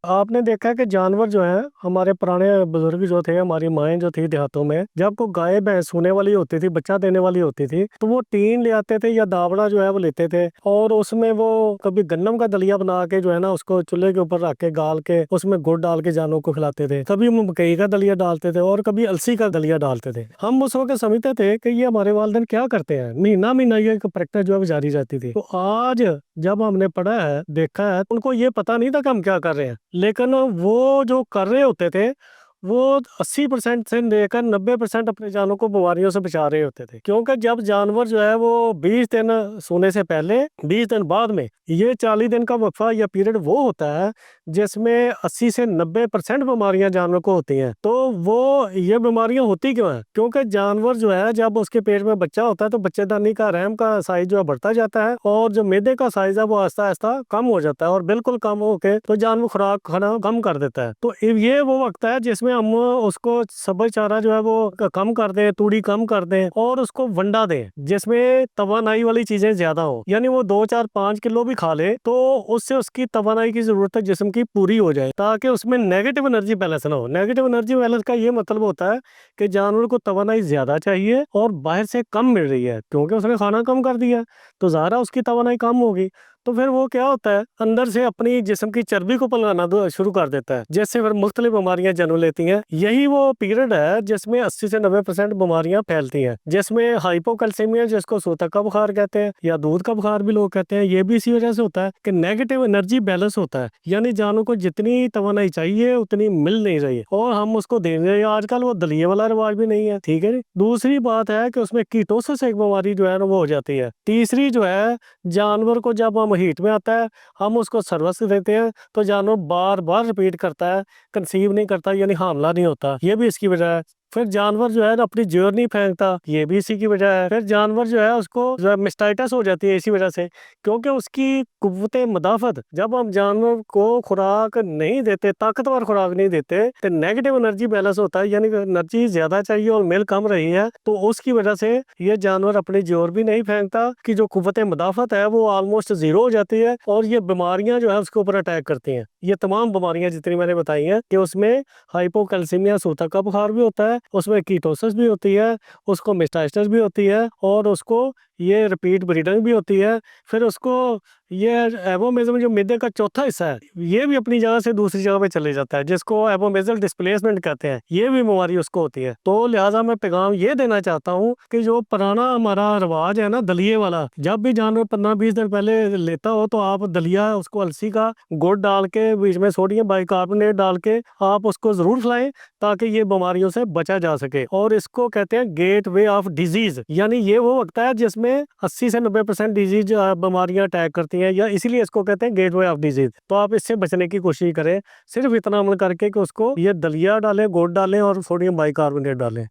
आपने देखा है कि जानवर जो है हमारे पुराने बुजुर्ग जो थे, हमारी माएँ जो थी देहातों में, जब को गाय भैंस होने वाली होती थी, बच्चा देने वाली होती थी, तो वो टीन ले आते थे या दावड़ा जो है वो लेते थे और उसमें वो कभी गन्नम का दलिया बना के जो है ना उसको चूल्हे के ऊपर रख के गाल के उसमें गुड़ डाल के जानवरों को खिलाते थे। कभी वो मकई का दलिया डालते थे और कभी अलसी का दलिया डालते थे। हम उस वक्त समझते थे कि ये हमारे वालिदैन क्या करते हैं, महीना महीना ये प्रैक्टिस जो है वो जारी रहती थी। तो आज जब हमने पढ़ा है, देखा है, उनको ये पता नहीं था कि हम क्या कर रहे हैं, लेकिन वो जो कर रहे होते थे वो 80% से लेकर 90% अपने जानों को बीमारियों से बचा रहे होते थे। क्योंकि जब जानवर जो है वो 20 दिन सोने से पहले 20 दिन बाद में ये 40 दिन का वक्फा या पीरियड वो होता है जिसमें 80 से 90% बीमारियां जानवर को होती हैं। तो वो ये बीमारियां होती क्यों हैं? क्योंकि जानवर जो है जब उसके पेट में बच्चा होता है तो बच्चेदानी का रहम का साइज जो है बढ़ता जाता है और जो मैदे का साइज है वो आहिस्ता आहिस्ता कम हो जाता है और बिल्कुल कम होके तो जानवर खुराक खाना कम कर देता है। तो ये वो वक्त है जिसमें हम उसको सब्ज चारा जो है वो कम कर दें, तूड़ी कम कर दें और उसको वंडा दें जिसमें तवानाई वाली चीजें ज्यादा हो, यानी वो 2 4 5 किलो भी खा ले तो उससे उसकी तवानाई की जरूरत जिस्म की पूरी हो जाए, ताकि उसमें नेगेटिव एनर्जी बैलेंस ना हो। नेगेटिव एनर्जी बैलेंस का ये मतलब होता है कि जानवर को तवानाई ज्यादा चाहिए और बाहर से कम मिल रही है क्योंकि उसने खाना कम कर दिया, तो ज़ाहिर उसकी तवानाई कम होगी। तो फिर वो क्या होता है, अंदर से अपनी जिस्म की चर्बी को पिघलाना शुरू कर देता है, जिससे फिर मुख्तलिफ बीमारियां जन्म लेती हैं। यही वो पीरियड है जिसमें 80 से 90% बीमारियां फैलती हैं, जिसमें हाइपोकैल्सीमिया जिसको सूतक का बुखार कहते हैं या दूध का बुखार भी लोग कहते हैं, ये भी इसी वजह से होता है कि नेगेटिव एनर्जी बैलेंस होता है, यानी जानवर को जितनी तवानाई चाहिए उतनी मिल नहीं रही और हम उसको दे रहे हैं। आजकल वो दलिए वाला रिवाज भी नहीं है, ठीक है जी। दूसरी बात है कि उसमें कीटोसिस एक बीमारी जो है ना वो हो जाती है। तीसरी जो है, जानवर को जब हम हीट में आता है हम उसको सर्विस देते हैं तो जानवर बार बार रिपीट करता है, कंसीव नहीं करता यानी हामला नहीं होता, ये भी इसकी वजह है। फिर जानवर जो है ना अपनी जोर नहीं फेंकता, ये भी इसी की वजह है। फिर जानवर जो है उसको जो है मिस्टाइटिस हो जाती है इसी वजह से, क्योंकि उसकी कुव्वते मदाफत, जब हम जानवर को खुराक नहीं देते, ताकतवर खुराक नहीं देते, तो नेगेटिव एनर्जी बैलेंस होता है, यानी एनर्जी ज्यादा चाहिए और मिल कम रही है, तो उसकी वजह से ये जानवर अपनी जोर भी नहीं फेंकता कि जो कुव्वते मदाफत है वो ऑलमोस्ट जीरो हो जाती है और ये बीमारियां जो है उसके ऊपर अटैक करती हैं। ये तमाम बीमारियां जितनी मैंने बताई हैं कि उसमें हाइपोकैल्सीमिया सूतक का बुखार भी होता है, उसमें कीटोसिस भी होती है, उसको मिस्टाइटिस भी होती है और उसको ये रिपीट ब्रीडिंग भी होती है। फिर उसको ये एबोमेजल जो मैदे का चौथा हिस्सा है ये भी अपनी जगह से दूसरी जगह पे चले जाता है, जिसको एबोमेजल डिस्प्लेसमेंट कहते हैं, ये भी बीमारी उसको होती है। तो लिहाजा मैं पैगाम ये देना चाहता हूँ कि जो पुराना हमारा रिवाज है ना दलिए वाला, जब भी जानवर 15-20 दिन पहले लेता हो तो आप दलिया उसको अलसी का गुड़ डाल के बीच में सोडियम बाइकार्बोनेट डाल के आप उसको जरूर खिलाएं, ताकि ये बीमारियों से बचा जा सके। और इसको कहते हैं गेट वे ऑफ डिजीज, यानी ये वो वक्त है जिसमें 80 से 90% डिजीज बीमारियां अटैक करती हैं, या इसीलिए इसको कहते हैं गेट वे ऑफ डिजीज। तो आप इससे बचने की कोशिश करें, सिर्फ इतना अमल करके कि उसको ये दलिया डालें, गुड़ डालें और सोडियम बाइकार्बोनेट डालें।